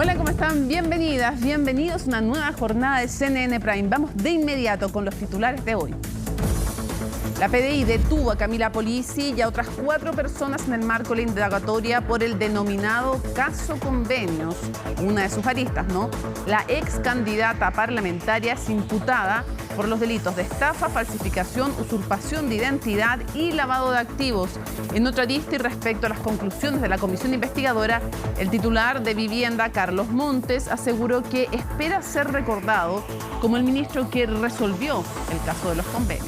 Hola, ¿cómo están? Bienvenidas, bienvenidos a una nueva jornada de CNN Prime. Vamos de inmediato con los titulares de hoy. La PDI detuvo a Camila Polisi y a otras 4 personas en el marco de la indagatoria por el denominado caso Convenios. Una de sus aristas, ¿no? La ex candidata parlamentaria es imputada por los delitos de estafa, falsificación, usurpación de identidad y lavado de activos. En otra arista y respecto a las conclusiones de la comisión investigadora, el titular de Vivienda, Carlos Montes, aseguró que espera ser recordado como el ministro que resolvió el caso de los convenios.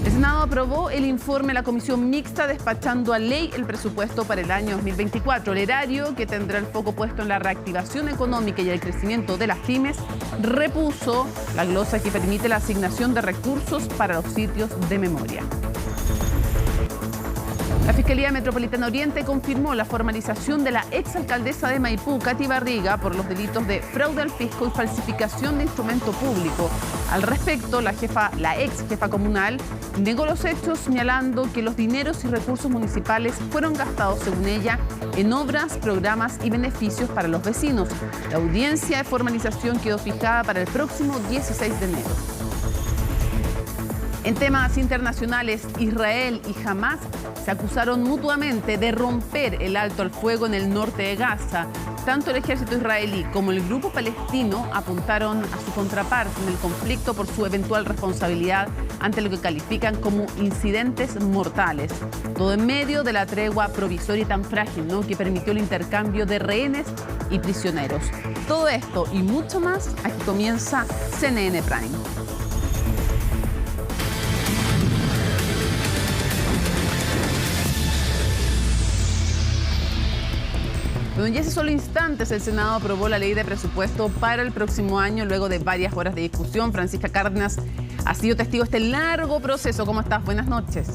El Senado aprobó el informe de la Comisión Mixta despachando a ley el presupuesto para el año 2024. El erario, que tendrá el foco puesto en la reactivación económica y el crecimiento de las pymes, repuso la glosa que permite la asignación de recursos para los sitios de memoria. La Fiscalía Metropolitana Oriente confirmó la formalización de la exalcaldesa de Maipú, Katy Barriga, por los delitos de fraude al fisco y falsificación de instrumento público. Al respecto, la ex jefa comunal negó los hechos, señalando que los dineros y recursos municipales fueron gastados, según ella, en obras, programas y beneficios para los vecinos. La audiencia de formalización quedó fijada para el próximo 16 de enero. En temas internacionales, Israel y Hamás se acusaron mutuamente de romper el alto al fuego en el norte de Gaza. Tanto el ejército israelí como el grupo palestino apuntaron a su contraparte en el conflicto por su eventual responsabilidad ante lo que califican como incidentes mortales. Todo en medio de la tregua provisoria y tan frágil, ¿no?, que permitió el intercambio de rehenes y prisioneros. Todo esto y mucho más, aquí comienza CNN Prime. Bueno, y hace solo instantes el Senado aprobó la ley de presupuesto para el próximo año luego de varias horas de discusión. Francisca Cárdenas ha sido testigo de este largo proceso. ¿Cómo estás? Buenas noches.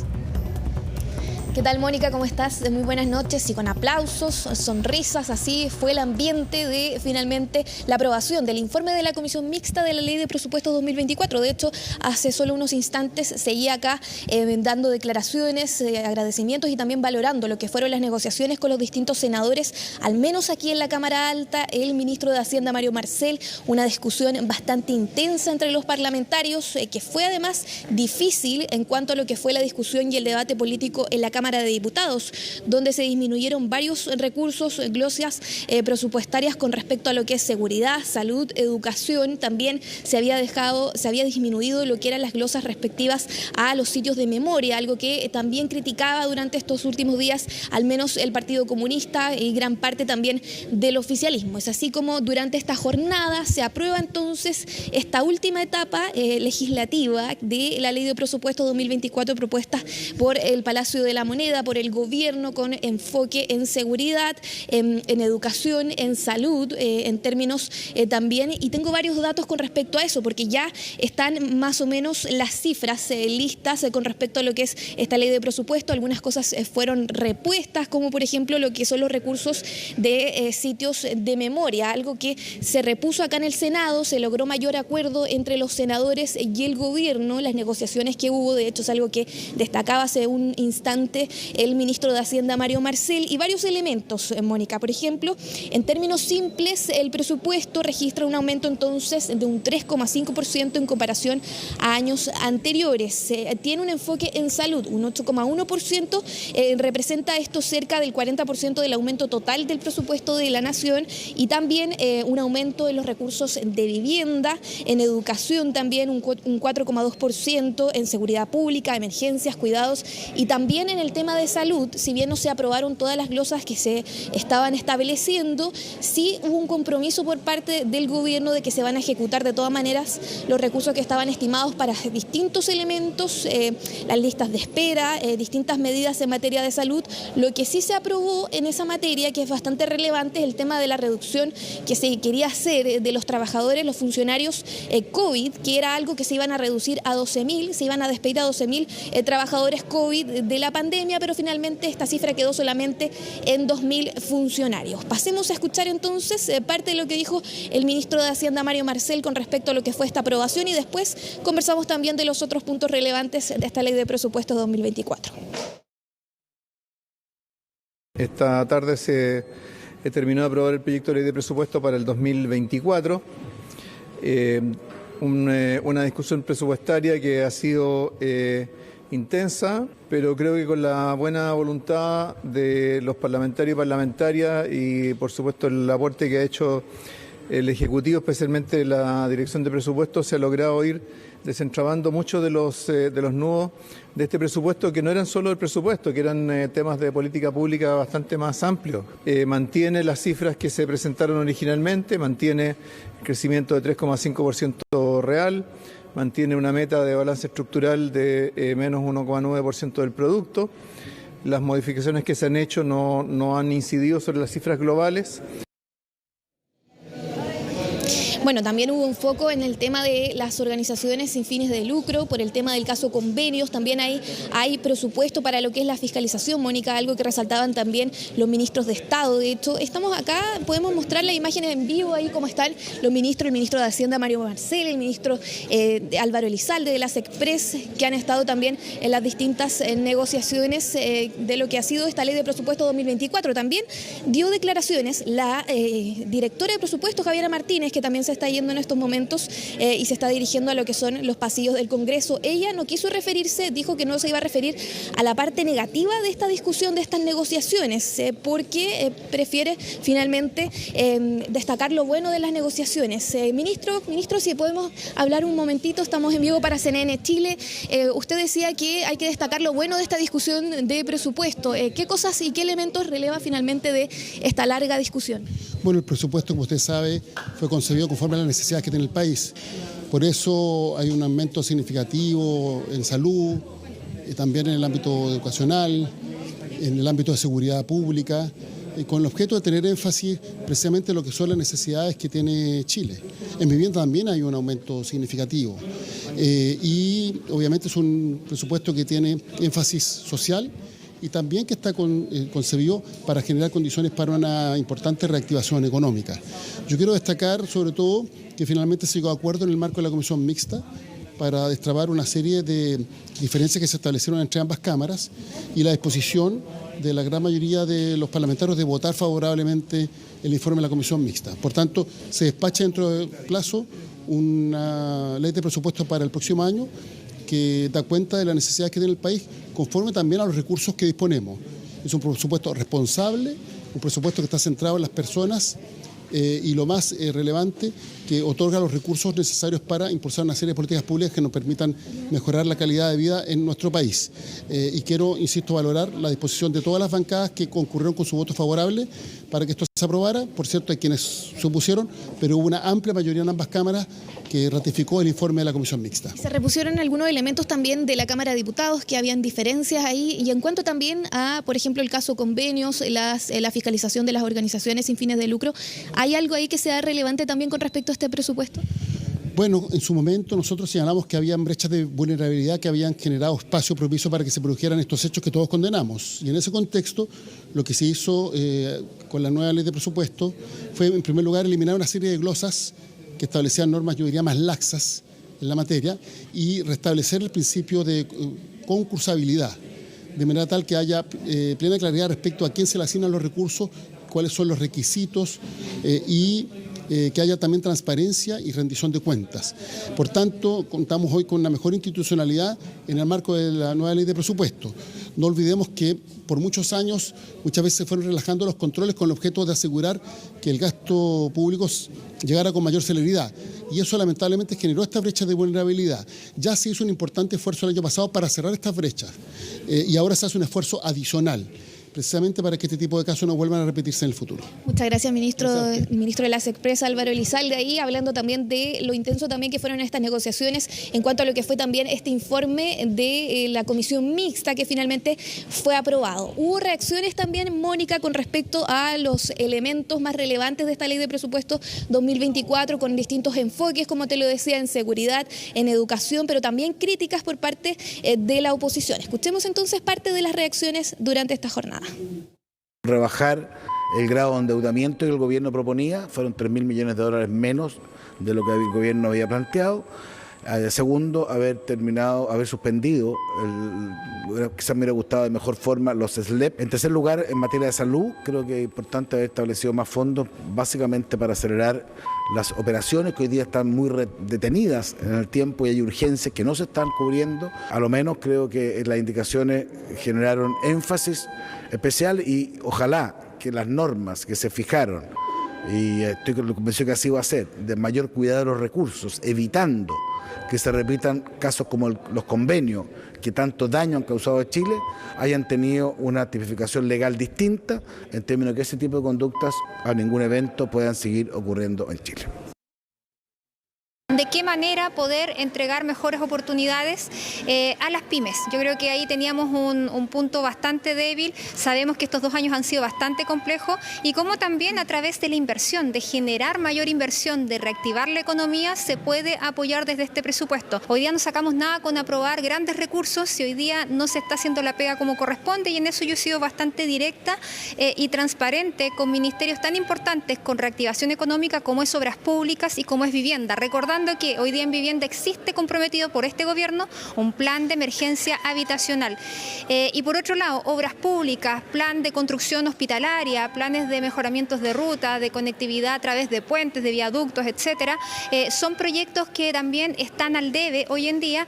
¿Qué tal, Mónica? ¿Cómo estás? Muy buenas noches y con aplausos, sonrisas. Así fue el ambiente de finalmente la aprobación del informe de la Comisión Mixta de la Ley de Presupuestos 2024. De hecho, hace solo unos instantes seguía acá dando declaraciones, agradecimientos y también valorando lo que fueron las negociaciones con los distintos senadores, al menos aquí en la Cámara Alta, el ministro de Hacienda, Mario Marcel, una discusión bastante intensa entre los parlamentarios, que fue además difícil en cuanto a lo que fue la discusión y el debate político en la Cámara de Diputados, donde se disminuyeron varios recursos, glosas presupuestarias con respecto a lo que es seguridad, salud, educación. También se había disminuido lo que eran las glosas respectivas a los sitios de memoria, algo que también criticaba durante estos últimos días, al menos el Partido Comunista y gran parte también del oficialismo. Es así como durante esta jornada se aprueba entonces esta última etapa legislativa de la Ley de Presupuesto 2024 propuesta por el Palacio de la Moneda, por el gobierno, con enfoque en seguridad, en educación, en salud, en términos también, y tengo varios datos con respecto a eso, porque ya están más o menos las cifras listas con respecto a lo que es esta ley de presupuesto. Algunas cosas fueron repuestas, como por ejemplo lo que son los recursos de sitios de memoria, algo que se repuso acá en el Senado. Se logró mayor acuerdo entre los senadores y el gobierno, las negociaciones que hubo. De hecho, es algo que destacaba hace un instante el ministro de Hacienda, Mario Marcel, y varios elementos, Mónica. Por ejemplo, en términos simples, el presupuesto registra un aumento entonces de un 3,5% en comparación a años anteriores. Tiene un enfoque en salud, un 8,1%, representa esto cerca del 40% del aumento total del presupuesto de la nación, y también un aumento en los recursos de vivienda, en educación también un 4,2%, en seguridad pública, emergencias, cuidados, y también en el tema de salud. Si bien no se aprobaron todas las glosas que se estaban estableciendo, sí hubo un compromiso por parte del gobierno de que se van a ejecutar de todas maneras los recursos que estaban estimados para distintos elementos, las listas de espera, distintas medidas en materia de salud. Lo que sí se aprobó en esa materia, que es bastante relevante, es el tema de la reducción que se quería hacer de los trabajadores, los funcionarios COVID, que era algo que se iban a reducir a 12.000, se iban a despedir a 12.000 trabajadores COVID de la pandemia, pero finalmente esta cifra quedó solamente en 2.000 funcionarios. Pasemos a escuchar entonces parte de lo que dijo el ministro de Hacienda, Mario Marcel, con respecto a lo que fue esta aprobación, y después conversamos también de los otros puntos relevantes de esta ley de presupuestos 2024. Esta tarde se terminó de aprobar el proyecto de ley de presupuesto para el 2024. Una discusión presupuestaria que ha sido intensa, pero creo que con la buena voluntad de los parlamentarios y parlamentarias y por supuesto el aporte que ha hecho el Ejecutivo, especialmente la Dirección de Presupuestos, se ha logrado ir desentrabando muchos de los nudos de este presupuesto, que no eran solo el presupuesto, que eran temas de política pública bastante más amplios. Mantiene las cifras que se presentaron originalmente, mantiene el crecimiento de 3,5% real, mantiene una meta de balance estructural de menos 1,9% del producto. Las modificaciones que se han hecho no han incidido sobre las cifras globales. Bueno, también hubo un foco en el tema de las organizaciones sin fines de lucro, por el tema del caso convenios. También hay presupuesto para lo que es la fiscalización, Mónica, algo que resaltaban también los ministros de Estado. De hecho, estamos acá, podemos mostrar las imágenes en vivo ahí cómo están los ministros, el ministro de Hacienda Mario Marcel, el ministro Álvaro Elizalde de las Express, que han estado también en las distintas negociaciones de lo que ha sido esta ley de presupuesto 2024. También dio declaraciones la directora de presupuesto, Javiera Martínez, que también se está yendo en estos momentos y se está dirigiendo a lo que son los pasillos del Congreso. Ella no quiso referirse, dijo que no se iba a referir a la parte negativa de esta discusión, de estas negociaciones, porque prefiere finalmente destacar lo bueno de las negociaciones. Ministro, si podemos hablar un momentito, estamos en vivo para CNN Chile. Usted decía que hay que destacar lo bueno de esta discusión de presupuesto. ¿Qué cosas y qué elementos releva finalmente de esta larga discusión? Bueno, el presupuesto, como usted sabe, fue concebido conforme a las necesidades que tiene el país. Por eso hay un aumento significativo en salud, también en el ámbito educacional, en el ámbito de seguridad pública, con el objeto de tener énfasis precisamente en lo que son las necesidades que tiene Chile. En vivienda también hay un aumento significativo y obviamente es un presupuesto que tiene énfasis social y también que está concebido para generar condiciones para una importante reactivación económica. Yo quiero destacar sobre todo que finalmente se llegó a acuerdo en el marco de la comisión mixta para destrabar una serie de diferencias que se establecieron entre ambas cámaras y la disposición de la gran mayoría de los parlamentarios de votar favorablemente el informe de la comisión mixta. Por tanto, se despacha dentro del plazo una ley de presupuesto para el próximo año que da cuenta de las necesidades que tiene el país, conforme también a los recursos que disponemos. Es un presupuesto responsable, un presupuesto que está centrado en las personas y lo más relevante, que otorga los recursos necesarios para impulsar una serie de políticas públicas que nos permitan mejorar la calidad de vida en nuestro país. Y quiero, insisto, valorar la disposición de todas las bancadas que concurrieron con su voto favorable para que esto se aprobara. Por cierto, hay quienes se opusieron, pero hubo una amplia mayoría en ambas cámaras que ratificó el informe de la comisión mixta. Se repusieron algunos elementos también de la Cámara de Diputados, que habían diferencias ahí, y en cuanto también a, por ejemplo, el caso convenios, la fiscalización de las organizaciones sin fines de lucro, ¿hay algo ahí que sea relevante también con respecto a este presupuesto? Bueno, en su momento nosotros señalamos que habían brechas de vulnerabilidad que habían generado espacio propicio para que se produjeran estos hechos que todos condenamos. Y en ese contexto, lo que se hizo con la nueva ley de presupuesto fue, en primer lugar, eliminar una serie de glosas que establecían normas, yo diría, más laxas en la materia y restablecer el principio de concursabilidad, de manera tal que haya plena claridad respecto a quién se le asignan los recursos, cuáles son los requisitos y que haya también transparencia y rendición de cuentas. Por tanto, contamos hoy con una mejor institucionalidad en el marco de la nueva ley de presupuesto. No olvidemos que por muchos años, muchas veces se fueron relajando los controles con el objeto de asegurar que el gasto público llegara con mayor celeridad. Y eso lamentablemente generó esta brecha de vulnerabilidad. Ya se hizo un importante esfuerzo el año pasado para cerrar estas brechas y ahora se hace un esfuerzo adicional, precisamente para que este tipo de casos no vuelvan a repetirse en el futuro. Muchas gracias, ministro de las Express, Álvaro Elizalde, ahí hablando también de lo intenso también que fueron estas negociaciones en cuanto a lo que fue también este informe de la comisión mixta que finalmente fue aprobado. Hubo reacciones también, Mónica, con respecto a los elementos más relevantes de esta ley de presupuesto 2024, con distintos enfoques, como te lo decía, en seguridad, en educación, pero también críticas por parte de la oposición. Escuchemos entonces parte de las reacciones durante esta jornada. Rebajar el grado de endeudamiento que el gobierno proponía, fueron $3.000 millones menos de lo que el gobierno había planteado. Segundo, haber suspendido, quizás me hubiera gustado de mejor forma, los SLEP. En tercer lugar, en materia de salud, creo que es importante haber establecido más fondos, básicamente para acelerar las operaciones que hoy día están muy detenidas en el tiempo y hay urgencias que no se están cubriendo. A lo menos creo que las indicaciones generaron énfasis especial y ojalá que las normas que se fijaron, y estoy convencido que así va a ser, de mayor cuidado de los recursos, evitando que se repitan casos como los convenios que tanto daño han causado a Chile, hayan tenido una tipificación legal distinta en términos de que ese tipo de conductas a ningún evento puedan seguir ocurriendo en Chile. ¿De qué manera poder entregar mejores oportunidades a las pymes? Yo creo que ahí teníamos un punto bastante débil. Sabemos que estos 2 años han sido bastante complejos y cómo también a través de la inversión, de generar mayor inversión, de reactivar la economía, se puede apoyar desde este presupuesto. Hoy día no sacamos nada con aprobar grandes recursos si hoy día no se está haciendo la pega como corresponde, y en eso yo he sido bastante directa y transparente con ministerios tan importantes con reactivación económica como es Obras Públicas y como es Vivienda, recordando que hoy día en Vivienda existe comprometido por este gobierno un plan de emergencia habitacional. Y por otro lado, Obras Públicas, plan de construcción hospitalaria, planes de mejoramientos de ruta, de conectividad a través de puentes, de viaductos, etcétera, son proyectos que también están al debe hoy en día.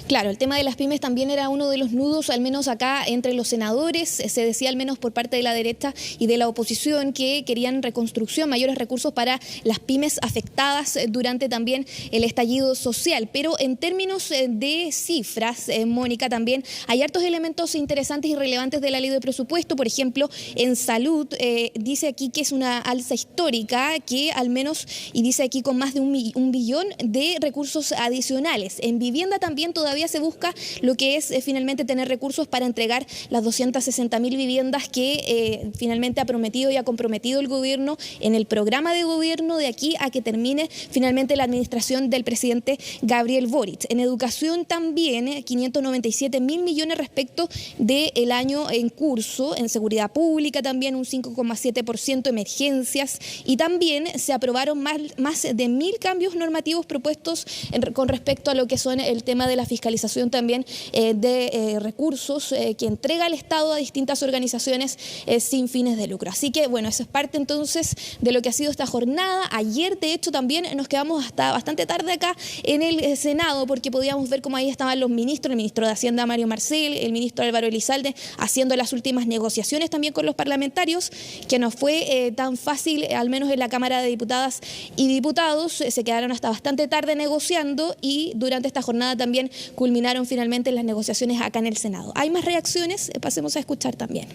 Claro, el tema de las pymes también era uno de los nudos, al menos acá entre los senadores. Se decía al menos por parte de la derecha y de la oposición que querían reconstrucción, mayores recursos para las pymes afectadas durante también el estallido social. Pero en términos de cifras, Mónica, también hay hartos elementos interesantes y relevantes de la ley de presupuesto. Por ejemplo, en salud dice aquí que es una alza histórica, que al menos, y dice aquí con más de un billón de recursos adicionales. En vivienda también todavía se busca lo que es finalmente tener recursos para entregar las 260.000 viviendas que finalmente ha prometido y ha comprometido el gobierno en el programa de gobierno de aquí a que termine finalmente la administración del presidente Gabriel Boric. En educación también 597.000 millones respecto del año en curso. En seguridad pública también un 5,7%, emergencias, y también se aprobaron más de 1.000 cambios normativos propuestos con respecto a lo que son el tema de la fiscalización también de recursos que entrega el Estado a distintas organizaciones sin fines de lucro. Así que bueno, eso es parte entonces de lo que ha sido esta jornada. Ayer de hecho también nos quedamos hasta bastante tarde acá en el Senado porque podíamos ver cómo ahí estaban los ministros, el ministro de Hacienda Mario Marcel, el ministro Álvaro Elizalde, haciendo las últimas negociaciones también con los parlamentarios, que no fue tan fácil, al menos en la Cámara de Diputadas y Diputados. Se quedaron hasta bastante tarde negociando y durante esta jornada también culminaron finalmente las negociaciones acá en el Senado. ¿Hay más reacciones? Pasemos a escuchar también.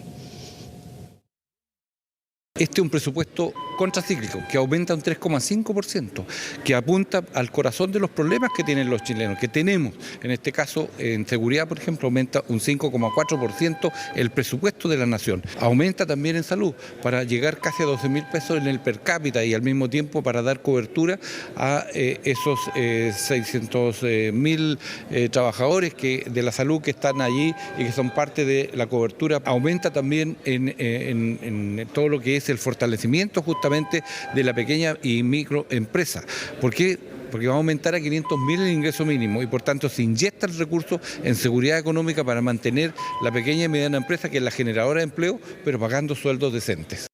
Este es un presupuesto contracíclico que aumenta un 3,5%, que apunta al corazón de los problemas que tienen los chilenos, que tenemos. En este caso, en seguridad, por ejemplo, aumenta un 5,4% el presupuesto de la nación. Aumenta también en salud, para llegar casi a 12.000 pesos en el per cápita y al mismo tiempo para dar cobertura a esos 600.000 trabajadores de la salud que están allí y que son parte de la cobertura. Aumenta también en todo lo que es el fortalecimiento justamente de la pequeña y microempresa. ¿Por qué? Porque va a aumentar a 500.000 el ingreso mínimo y por tanto se inyecta el recurso en seguridad económica para mantener la pequeña y mediana empresa, que es la generadora de empleo, pero pagando sueldos decentes.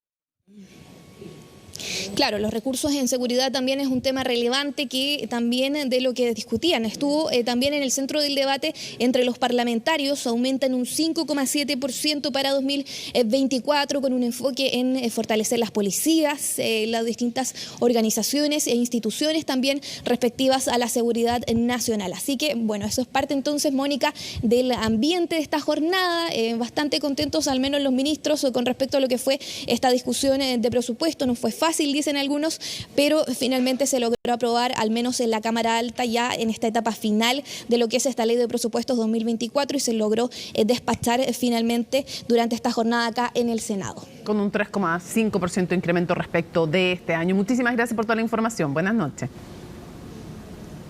Claro, los recursos en seguridad también es un tema relevante que también de lo que discutían. Estuvo también en el centro del debate entre los parlamentarios, aumentan un 5,7% para 2024 con un enfoque en fortalecer las policías, las distintas organizaciones e instituciones también respectivas a la seguridad nacional. Así que, bueno, eso es parte entonces, Mónica, del ambiente de esta jornada. Bastante contentos, al menos los ministros, con respecto a lo que fue esta discusión de presupuesto. No fue fácil, dicen algunos, pero finalmente se logró aprobar, al menos en la Cámara Alta, ya en esta etapa final de lo que es esta ley de presupuestos 2024, y se logró despachar finalmente durante esta jornada acá en el Senado. Con un 3,5% de incremento respecto de este año. Muchísimas gracias por toda la información. Buenas noches.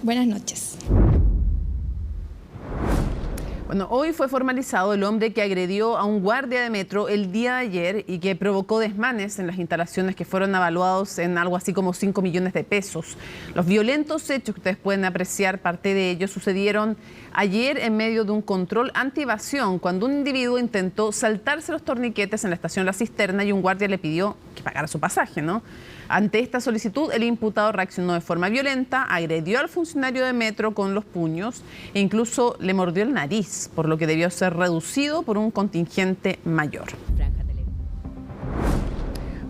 Buenas noches. Bueno, hoy fue formalizado el hombre que agredió a un guardia de metro el día de ayer y que provocó desmanes en las instalaciones que fueron evaluados en algo así como 5 millones de pesos. Los violentos hechos que ustedes pueden apreciar, parte de ellos sucedieron ayer en medio de un control anti-evasión, cuando un individuo intentó saltarse los torniquetes en la estación La Cisterna y un guardia le pidió que pagara su pasaje, ¿no? Ante esta solicitud, el imputado reaccionó de forma violenta, agredió al funcionario de metro con los puños e incluso le mordió el nariz, por lo que debió ser reducido por un contingente mayor.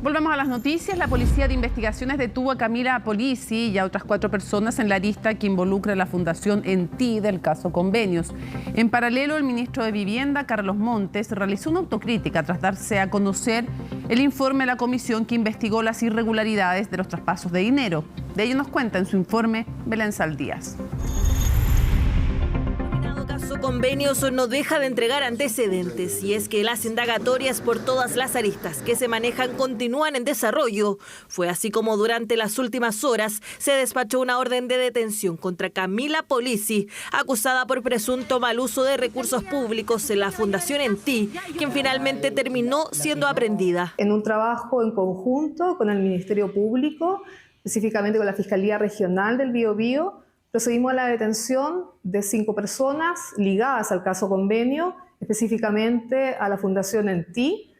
Volvemos a las noticias. La Policía de Investigaciones detuvo a Camila Polisi y a otras 4 personas en la lista que involucra a la Fundación ENTI del caso Convenios. En paralelo, el ministro de Vivienda, Carlos Montes, realizó una autocrítica tras darse a conocer el informe de la comisión que investigó las irregularidades de los traspasos de dinero. De ello nos cuenta en su informe Belén Saldías. Convenios no deja de entregar antecedentes, y es que las indagatorias por todas las aristas que se manejan continúan en desarrollo. Fue así como durante las últimas horas se despachó una orden de detención contra Camila Polisi, acusada por presunto mal uso de recursos públicos en la Fundación ENTI, quien finalmente terminó siendo aprehendida. En un trabajo en conjunto con el Ministerio Público, específicamente con la Fiscalía Regional del Biobío, procedimos a la detención de 5 personas ligadas al caso Convenio, específicamente a la Fundación ENTI,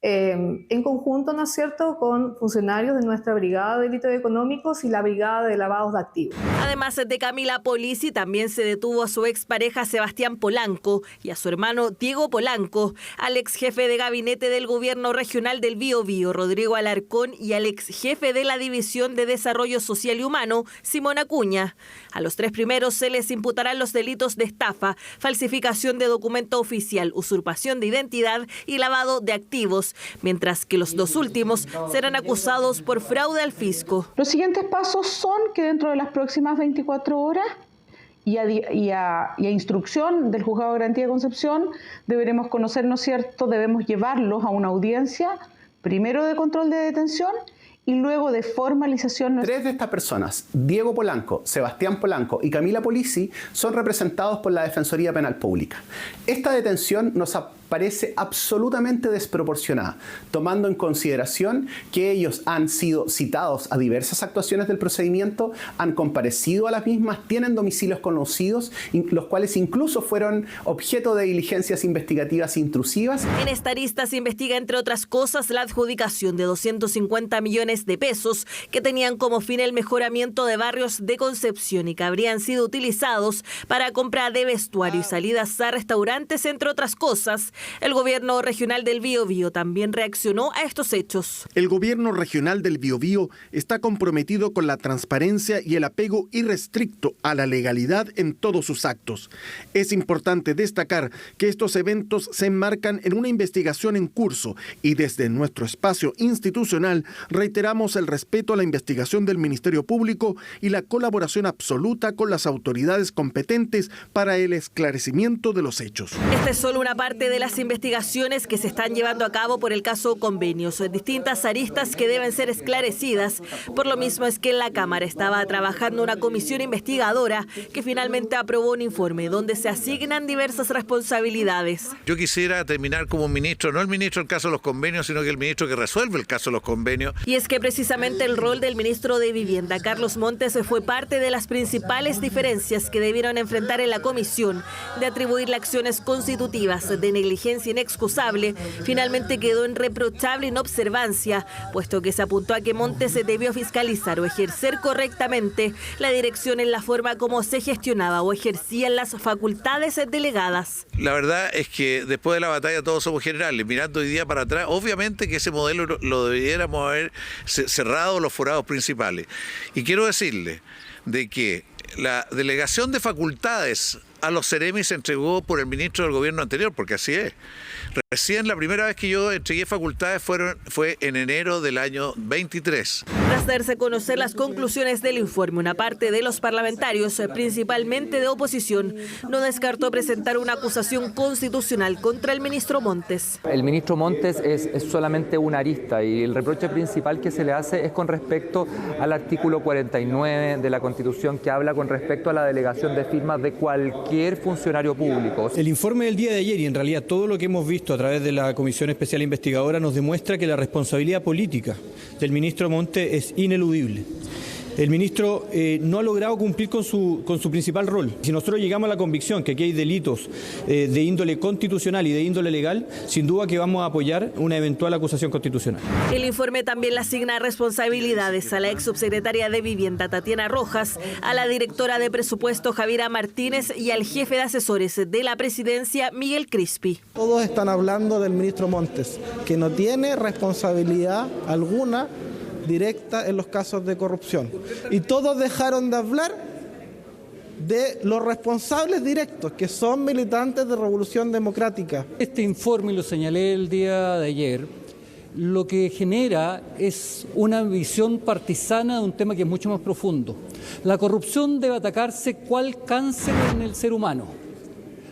en conjunto, ¿no es cierto?, con funcionarios de nuestra Brigada de Delitos Económicos y la Brigada de Lavados de Activos. Además de Camila Polisi, también se detuvo a su expareja Sebastián Polanco y a su hermano Diego Polanco, al ex jefe de gabinete del Gobierno Regional del Biobío, Rodrigo Alarcón, y al ex jefe de la División de Desarrollo Social y Humano, Simón Acuña. A los 3 primeros se les imputarán los delitos de estafa, falsificación de documento oficial, usurpación de identidad y lavado de activos, mientras que los 2 últimos serán acusados por fraude al fisco. Los siguientes pasos son que dentro de las próximas 24 horas y a instrucción del Juzgado de Garantía de Concepción deberemos conocer, ¿no es cierto?, debemos llevarlos a una audiencia, primero de control de detención y luego de formalización. 3 de estas personas, Diego Polanco, Sebastián Polanco y Camila Polisi, son representados por la Defensoría Penal Pública. Esta detención nos parece absolutamente desproporcionada, tomando en consideración que ellos han sido citados a diversas actuaciones del procedimiento, han comparecido a las mismas, tienen domicilios conocidos, los cuales incluso fueron objeto de diligencias investigativas intrusivas. En esta arista se investiga, entre otras cosas, la adjudicación de 250 millones de pesos que tenían como fin el mejoramiento de barrios de Concepción y que habrían sido utilizados para compra de vestuario y salidas a restaurantes, entre otras cosas. El Gobierno Regional del Biobío también reaccionó a estos hechos. El Gobierno Regional del Biobío está comprometido con la transparencia y el apego irrestricto a la legalidad en todos sus actos. Es importante destacar que estos eventos se enmarcan en una investigación en curso y desde nuestro espacio institucional reiteramos el respeto a la investigación del Ministerio Público y la colaboración absoluta con las autoridades competentes para el esclarecimiento de los hechos. Esta es solo una parte de las investigaciones que se están llevando a cabo por el caso Convenios, distintas aristas que deben ser esclarecidas. Por lo mismo es que en la Cámara estaba trabajando una comisión investigadora que finalmente aprobó un informe donde se asignan diversas responsabilidades. Yo quisiera terminar como ministro, no el ministro del caso de los convenios, sino que el ministro que resuelve el caso de los convenios. Y es que precisamente el rol del ministro de Vivienda, Carlos Montes, fue parte de las principales diferencias que debieron enfrentar en la comisión, de atribuirle acciones constitutivas de negligencia inexcusable, finalmente quedó en reprochable inobservancia, puesto que se apuntó a que Montes se debió fiscalizar o ejercer correctamente la dirección en la forma como se gestionaba o ejercían las facultades delegadas. La verdad es que después de la batalla todos somos generales. Mirando hoy día para atrás, obviamente que ese modelo lo debiéramos haber cerrado los forados principales. Y quiero decirle de que la delegación de facultades a los Ceremi se entregó por el ministro del gobierno anterior, porque así es. Recién la primera vez que yo entregué facultades fue en enero del año 23. Tras darse a conocer las conclusiones del informe, una parte de los parlamentarios, principalmente de oposición, no descartó presentar una acusación constitucional contra el ministro Montes. El ministro Montes es solamente una arista y el reproche principal que se le hace es con respecto al artículo 49 de la Constitución, que habla con respecto a la delegación de firmas de cualquier cualquier funcionario público. El informe del día de ayer y en realidad todo lo que hemos visto a través de la Comisión Especial Investigadora nos demuestra que la responsabilidad política del ministro Monte es ineludible. El ministro no ha logrado cumplir con su principal rol. Si nosotros llegamos a la convicción que aquí hay delitos de índole constitucional y de índole legal, sin duda que vamos a apoyar una eventual acusación constitucional. El informe también le asigna responsabilidades a la ex subsecretaria de Vivienda, Tatiana Rojas, a la directora de Presupuesto, Javiera Martínez, y al jefe de asesores de la presidencia, Miguel Crispi. Todos están hablando del ministro Montes, que no tiene responsabilidad alguna directa en los casos de corrupción. Y todos dejaron de hablar de los responsables directos, que son militantes de Revolución Democrática. Este informe, y lo señalé el día de ayer, lo que genera es una visión partisana de un tema que es mucho más profundo. La corrupción debe atacarse cual cáncer en el ser humano.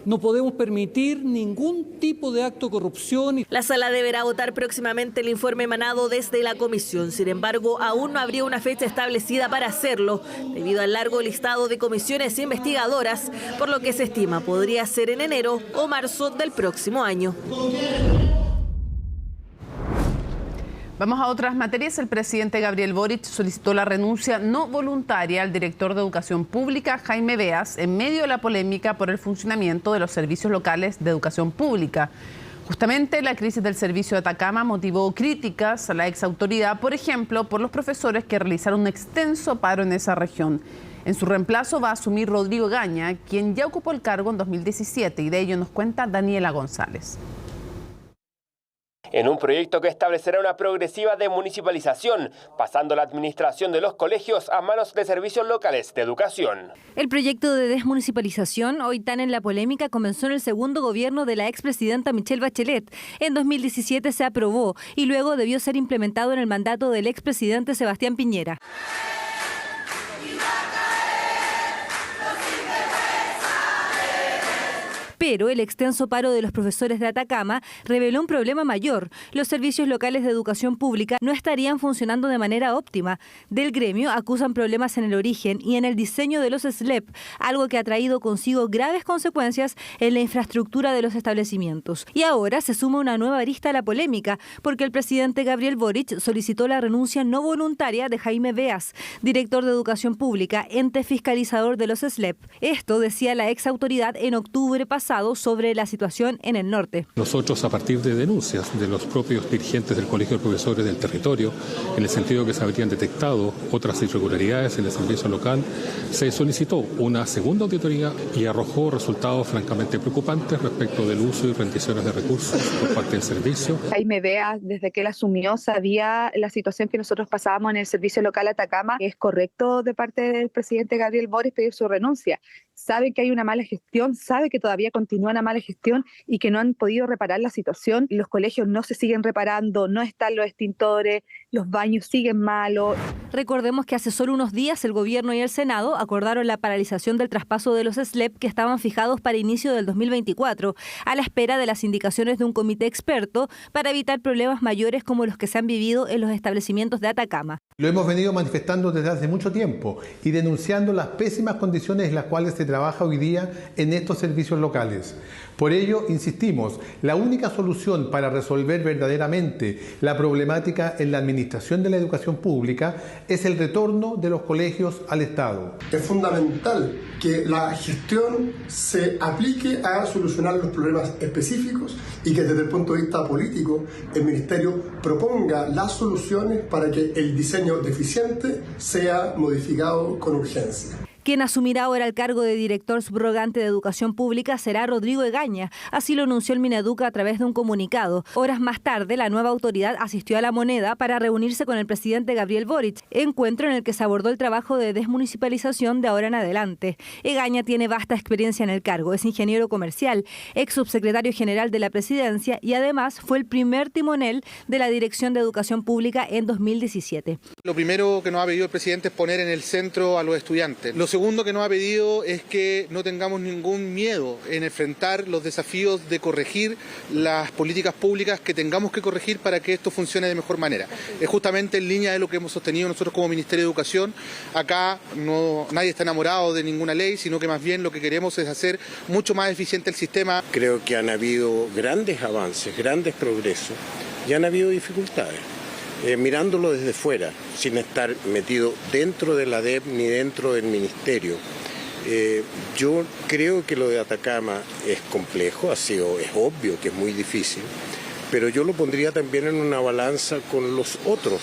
No podemos permitir ningún tipo de acto de corrupción. La sala deberá votar próximamente el informe emanado desde la comisión. Sin embargo, aún no habría una fecha establecida para hacerlo, debido al largo listado de comisiones investigadoras, por lo que se estima podría ser en enero o marzo del próximo año. Vamos a otras materias. El presidente Gabriel Boric solicitó la renuncia no voluntaria al director de Educación Pública, Jaime Beas, en medio de la polémica por el funcionamiento de los servicios locales de educación pública. Justamente la crisis del servicio de Atacama motivó críticas a la exautoridad, por ejemplo, por los profesores que realizaron un extenso paro en esa región. En su reemplazo va a asumir Rodrigo Egaña, quien ya ocupó el cargo en 2017, y de ello nos cuenta Daniela González. En un proyecto que establecerá una progresiva desmunicipalización, pasando la administración de los colegios a manos de servicios locales de educación. El proyecto de desmunicipalización, hoy tan en la polémica, comenzó en el segundo gobierno de la expresidenta Michelle Bachelet. En 2017 se aprobó y luego debió ser implementado en el mandato del expresidente Sebastián Piñera. Pero el extenso paro de los profesores de Atacama reveló un problema mayor. Los servicios locales de educación pública no estarían funcionando de manera óptima. Del gremio acusan problemas en el origen y en el diseño de los SLEP, algo que ha traído consigo graves consecuencias en la infraestructura de los establecimientos. Y ahora se suma una nueva arista a la polémica, porque el presidente Gabriel Boric solicitó la renuncia no voluntaria de Jaime Beas, director de Educación Pública, ente fiscalizador de los SLEP. Esto decía la ex autoridad en octubre pasado sobre la situación en el norte. Nosotros, a partir de denuncias de los propios dirigentes del Colegio de Profesores del territorio, en el sentido que se habrían detectado otras irregularidades en el servicio local, se solicitó una segunda auditoría y arrojó resultados francamente preocupantes respecto del uso y rendiciones de recursos por parte del servicio. Jaime Beas, desde que él asumió, sabía la situación que nosotros pasábamos en el servicio local Atacama. Es correcto de parte del presidente Gabriel Boric pedir su renuncia. Sabe que hay una mala gestión, sabe que todavía continúa una mala gestión y que no han podido reparar la situación. Los colegios no se siguen reparando, no están los extintores, los baños siguen malos. Recordemos que hace solo unos días el gobierno y el Senado acordaron la paralización del traspaso de los SLEP que estaban fijados para inicio del 2024, a la espera de las indicaciones de un comité experto para evitar problemas mayores como los que se han vivido en los establecimientos de Atacama. Lo hemos venido manifestando desde hace mucho tiempo y denunciando las pésimas condiciones en las cuales se trabaja hoy día en estos servicios locales. Por ello, insistimos, la única solución para resolver verdaderamente la problemática en la administración de la educación pública es el retorno de los colegios al Estado. Es fundamental que la gestión se aplique a solucionar los problemas específicos y que desde el punto de vista político el Ministerio proponga las soluciones para que el diseño deficiente sea modificado con urgencia. Quien asumirá ahora el cargo de director subrogante de Educación Pública será Rodrigo Egaña. Así lo anunció el Mineduc a través de un comunicado. Horas más tarde, la nueva autoridad asistió a La Moneda para reunirse con el presidente Gabriel Boric, encuentro en el que se abordó el trabajo de desmunicipalización de ahora en adelante. Egaña tiene vasta experiencia en el cargo, es ingeniero comercial, ex subsecretario general de la presidencia y además fue el primer timonel de la Dirección de Educación Pública en 2017. Lo primero que nos ha pedido el presidente es poner en el centro a los estudiantes. Lo segundo que nos ha pedido es que no tengamos ningún miedo en enfrentar los desafíos de corregir las políticas públicas que tengamos que corregir para que esto funcione de mejor manera. Es justamente en línea de lo que hemos sostenido nosotros como Ministerio de Educación. Acá nadie está enamorado de ninguna ley, sino que más bien lo que queremos es hacer mucho más eficiente el sistema. Creo que han habido grandes avances, grandes progresos, y han habido dificultades. Mirándolo desde fuera, sin estar metido dentro de la DEP ni dentro del Ministerio, yo creo que lo de Atacama es complejo, es obvio que es muy difícil, pero yo lo pondría también en una balanza con los otros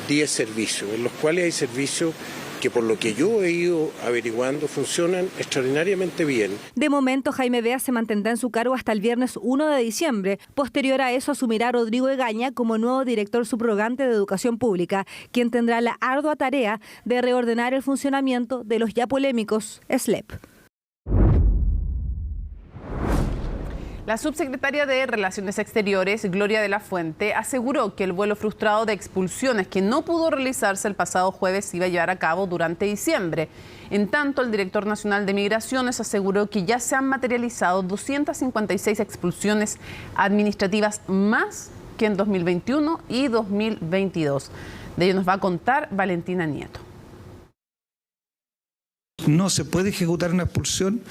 10 servicios, en los cuales hay servicios que por lo que yo he ido averiguando funcionan extraordinariamente bien. De momento, Jaime Bea se mantendrá en su cargo hasta el viernes 1 de diciembre. Posterior a eso asumirá Rodrigo Egaña como nuevo director subrogante de Educación Pública, quien tendrá la ardua tarea de reordenar el funcionamiento de los ya polémicos SLEP. La subsecretaria de Relaciones Exteriores, Gloria de la Fuente, aseguró que el vuelo frustrado de expulsiones que no pudo realizarse el pasado jueves se iba a llevar a cabo durante diciembre. En tanto, el director nacional de Migraciones aseguró que ya se han materializado 256 expulsiones administrativas más que en 2021 y 2022. De ello nos va a contar Valentina Nieto. No se puede ejecutar una expulsión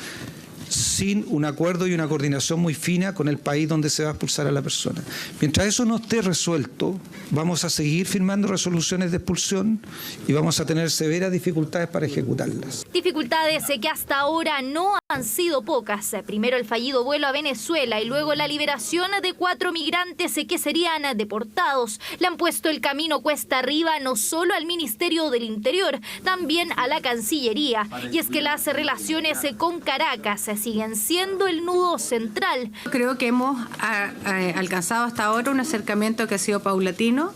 sin un acuerdo y una coordinación muy fina con el país donde se va a expulsar a la persona. Mientras eso no esté resuelto, vamos a seguir firmando resoluciones de expulsión y vamos a tener severas dificultades para ejecutarlas. Dificultades que hasta ahora no han sido pocas. Primero el fallido vuelo a Venezuela y luego la liberación de 4 migrantes que serían deportados. Le han puesto el camino cuesta arriba no solo al Ministerio del Interior, también a la Cancillería. Y es que las relaciones con Caracas siguen siendo el nudo central. Creo que hemos alcanzado hasta ahora un acercamiento que ha sido paulatino,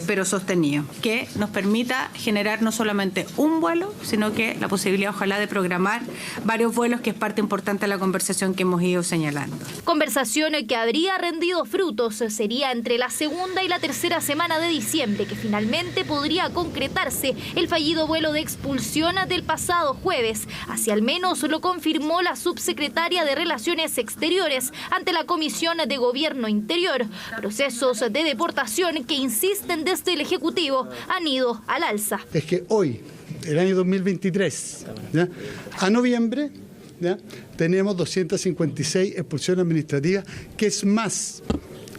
pero sostenido, que nos permita generar no solamente un vuelo, sino que la posibilidad, ojalá, de programar varios vuelos, que es parte importante de la conversación que hemos ido señalando. Conversación que habría rendido frutos sería entre la segunda y la tercera semana de diciembre, que finalmente podría concretarse el fallido vuelo de expulsión del pasado jueves. Así al menos lo confirmó la subsecretaria de Relaciones Exteriores ante la Comisión de Gobierno Interior. Procesos de deportación que insisten desde el Ejecutivo han ido al alza. Es que hoy, el año 2023, ¿ya?, a noviembre, ¿ya?, tenemos 256 expulsiones administrativas, que es más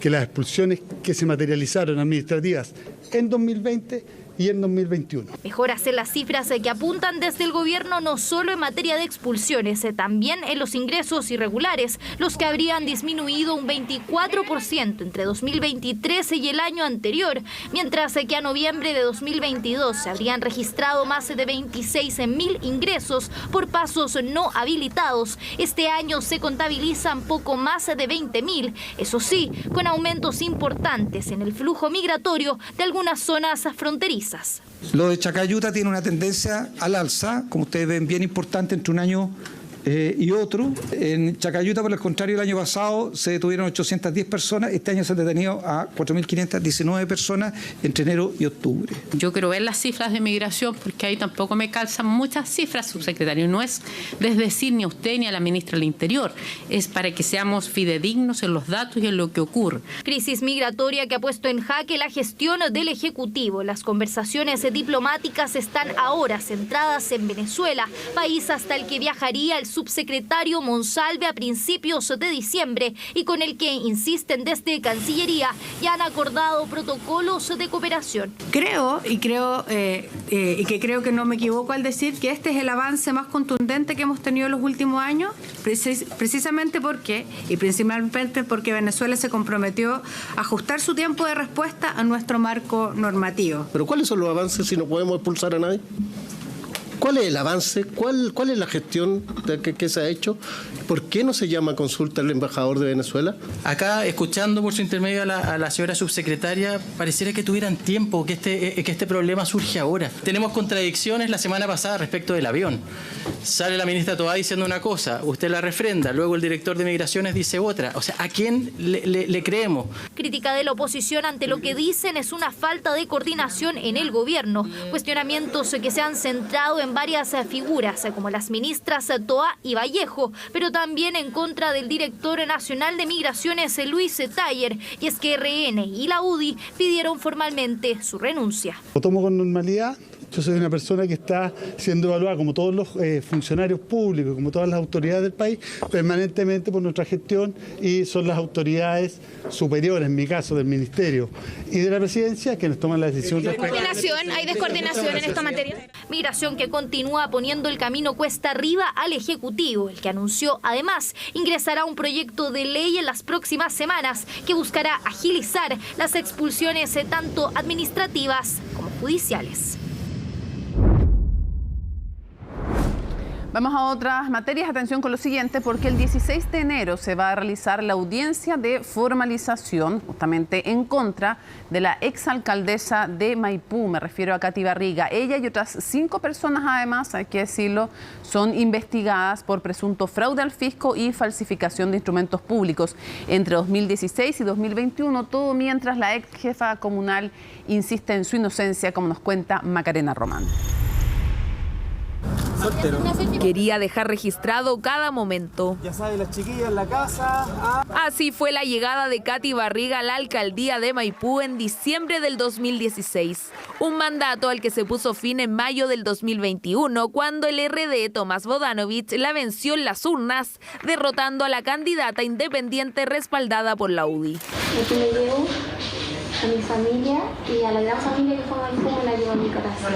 que las expulsiones que se materializaron administrativas en 2020 y en 2021. Mejoras en las cifras que apuntan desde el gobierno no solo en materia de expulsiones, también en los ingresos irregulares, los que habrían disminuido un 24% entre 2023 y el año anterior, mientras que a noviembre de 2022 se habrían registrado más de 26.000 ingresos por pasos no habilitados. Este año se contabilizan poco más de 20.000, eso sí, con aumentos importantes en el flujo migratorio de algunas zonas fronterizas. Lo de Chacayuta tiene una tendencia al alza, como ustedes ven, bien importante entre un año y otro. En Chacayuta, por el contrario, el año pasado se detuvieron 810 personas, este año se han detenido a 4.519 personas entre enero y octubre. Yo quiero ver las cifras de migración porque ahí tampoco me calzan muchas cifras, subsecretario. No es desdecir ni a usted ni a la ministra del Interior, es para que seamos fidedignos en los datos y en lo que ocurre. Crisis migratoria que ha puesto en jaque la gestión del Ejecutivo. Las conversaciones diplomáticas están ahora centradas en Venezuela, país hasta el que viajaría el subsecretario Monsalve a principios de diciembre y con el que insisten desde Cancillería ya han acordado protocolos de cooperación. Creo que no me equivoco al decir que este es el avance más contundente que hemos tenido en los últimos años, precisamente porque, y principalmente porque Venezuela se comprometió a ajustar su tiempo de respuesta a nuestro marco normativo. ¿Pero cuáles son los avances si no podemos expulsar a nadie? ¿Cuál es el avance? ¿Cuál es la gestión que se ha hecho? ¿Por qué no se llama consulta al embajador de Venezuela? Acá, escuchando por su intermedio a la señora subsecretaria, pareciera que tuvieran tiempo, que este problema surge ahora. Tenemos contradicciones la semana pasada respecto del avión. Sale la ministra Toá diciendo una cosa, usted la refrenda, luego el director de Migraciones dice otra. O sea, ¿a quién le creemos? Crítica de la oposición ante lo que dicen es una falta de coordinación en el gobierno. Cuestionamientos que se han centrado en varias figuras, como las ministras Toá y Vallejo, pero también en contra del director nacional de Migraciones, Luis Taller, y es que RN y la UDI pidieron formalmente su renuncia. Lo tomo con normalidad. Yo soy una persona que está siendo evaluada, como todos los funcionarios públicos, como todas las autoridades del país, permanentemente por nuestra gestión, y son las autoridades superiores, en mi caso, del Ministerio y de la Presidencia, quienes toman la decisión. ¿Hay descoordinación en esta materia? Migración que continúa poniendo el camino cuesta arriba al Ejecutivo, el que anunció además ingresará un proyecto de ley en las próximas semanas que buscará agilizar las expulsiones tanto administrativas como judiciales. Vamos a otras materias. Atención con lo siguiente, porque el 16 de enero se va a realizar la audiencia de formalización justamente en contra de la exalcaldesa de Maipú. Me refiero a Katy Barriga. Ella y otras 5 personas, además, hay que decirlo, son investigadas por presunto fraude al fisco y falsificación de instrumentos públicos entre 2016 y 2021, todo mientras la ex jefa comunal insiste en su inocencia, como nos cuenta Macarena Román. Quería dejar registrado cada momento. Ya saben, las chiquillas en la casa. Así fue la llegada de Katy Barriga a la alcaldía de Maipú en diciembre del 2016. Un mandato al que se puso fin en mayo del 2021, cuando el RD Tomás Bodanovich la venció en las urnas, derrotando a la candidata independiente respaldada por la UDI. Aquí me llevo a mi familia y a la gran familia que fue Maipú, me la llevo a mi corazón.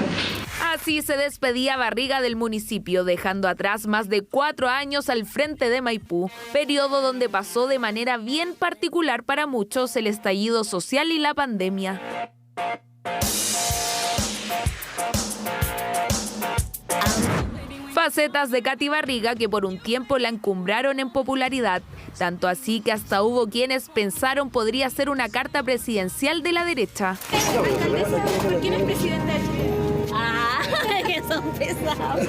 Así se despedía Barriga del municipio, dejando atrás más de 4 años al frente de Maipú, periodo donde pasó de manera bien particular para muchos el estallido social y la pandemia. Facetas de Katy Barriga que por un tiempo la encumbraron en popularidad, tanto así que hasta hubo quienes pensaron podría ser una carta presidencial de la derecha. ¿Por qué no es presidente de Chile? Que son pesados.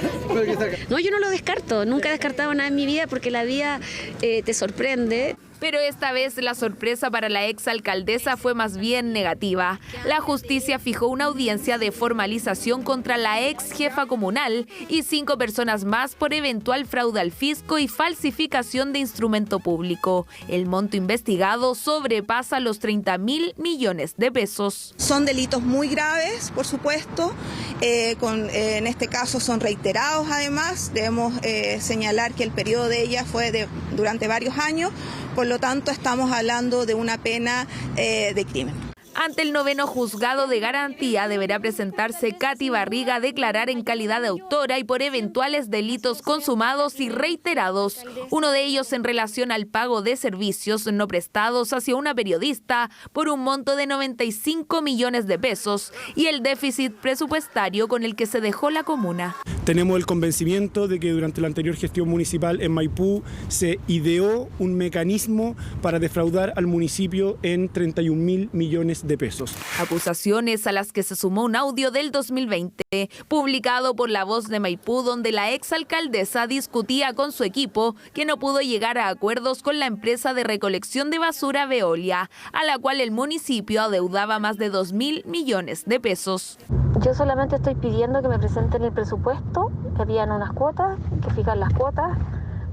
No, yo no lo descarto, nunca he descartado nada en mi vida porque la vida te sorprende. Pero esta vez la sorpresa para la exalcaldesa fue más bien negativa. La justicia fijó una audiencia de formalización contra la ex jefa comunal y 5 personas más por eventual fraude al fisco y falsificación de instrumento público. El monto investigado sobrepasa los 30.000 millones de pesos. Son delitos muy graves, por supuesto. En este caso son reiterados además. Debemos señalar que el periodo de ella fue durante varios años. Por lo tanto, estamos hablando de una pena de crimen. Ante el 9º juzgado de garantía deberá presentarse Katy Barriga a declarar en calidad de autora y por eventuales delitos consumados y reiterados. Uno de ellos en relación al pago de servicios no prestados hacia una periodista por un monto de 95 millones de pesos y el déficit presupuestario con el que se dejó la comuna. Tenemos el convencimiento de que durante la anterior gestión municipal en Maipú se ideó un mecanismo para defraudar al municipio en 31.000 millones de pesos. Acusaciones a las que se sumó un audio del 2020, publicado por La Voz de Maipú, donde la exalcaldesa discutía con su equipo que no pudo llegar a acuerdos con la empresa de recolección de basura Veolia, a la cual el municipio adeudaba más de 2.000 millones de pesos. Yo solamente estoy pidiendo que me presenten el presupuesto, que habían unas cuotas, que fijar las cuotas,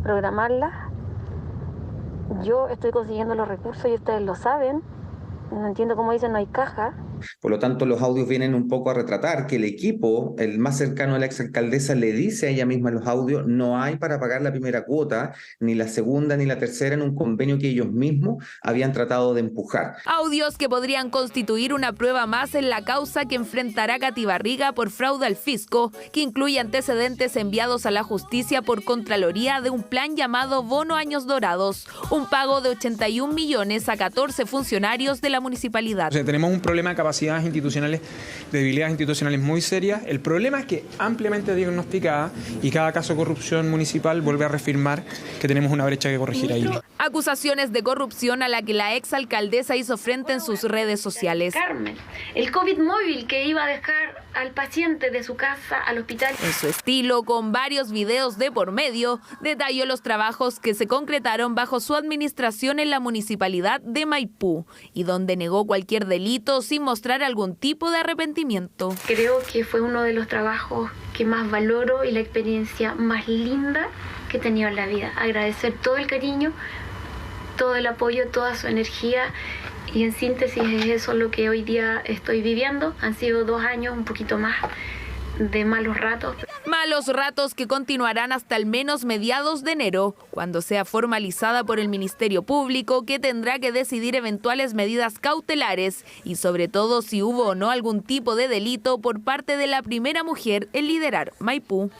programarlas. Yo estoy consiguiendo los recursos y ustedes lo saben. No entiendo cómo dicen no hay caja. Por lo tanto, los audios vienen un poco a retratar que el equipo, el más cercano a la exalcaldesa, le dice a ella misma en los audios: no hay para pagar la primera cuota, ni la segunda ni la tercera, en un convenio que ellos mismos habían tratado de empujar. Audios que podrían constituir una prueba más en la causa que enfrentará Katy Barriga por fraude al fisco, que incluye antecedentes enviados a la justicia por Contraloría de un plan llamado Bono Años Dorados, un pago de 81 millones a 14 funcionarios de la municipalidad. O sea, tenemos un problema de capacidades institucionales, de debilidades institucionales muy serias. El problema es que ampliamente diagnosticada y cada caso de corrupción municipal vuelve a reafirmar que tenemos una brecha que corregir ahí. Acusaciones de corrupción a la que la exalcaldesa hizo frente en sus redes sociales. Carmen, el COVID móvil que iba a dejar al paciente de su casa al hospital. En su estilo, con varios videos de por medio, detalló los trabajos que se concretaron bajo su administración en la municipalidad de Maipú y donde negó cualquier delito sin mostrar algún tipo de arrepentimiento. Creo que fue uno de los trabajos que más valoro y la experiencia más linda que he tenido en la vida. Agradecer todo el cariño, todo el apoyo, toda su energía. Y en síntesis es eso lo que hoy día estoy viviendo. Han sido 2 años, un poquito más, de malos ratos. Malos ratos que continuarán hasta al menos mediados de enero, cuando sea formalizada por el Ministerio Público, que tendrá que decidir eventuales medidas cautelares y sobre todo si hubo o no algún tipo de delito por parte de la primera mujer en liderar Maipú.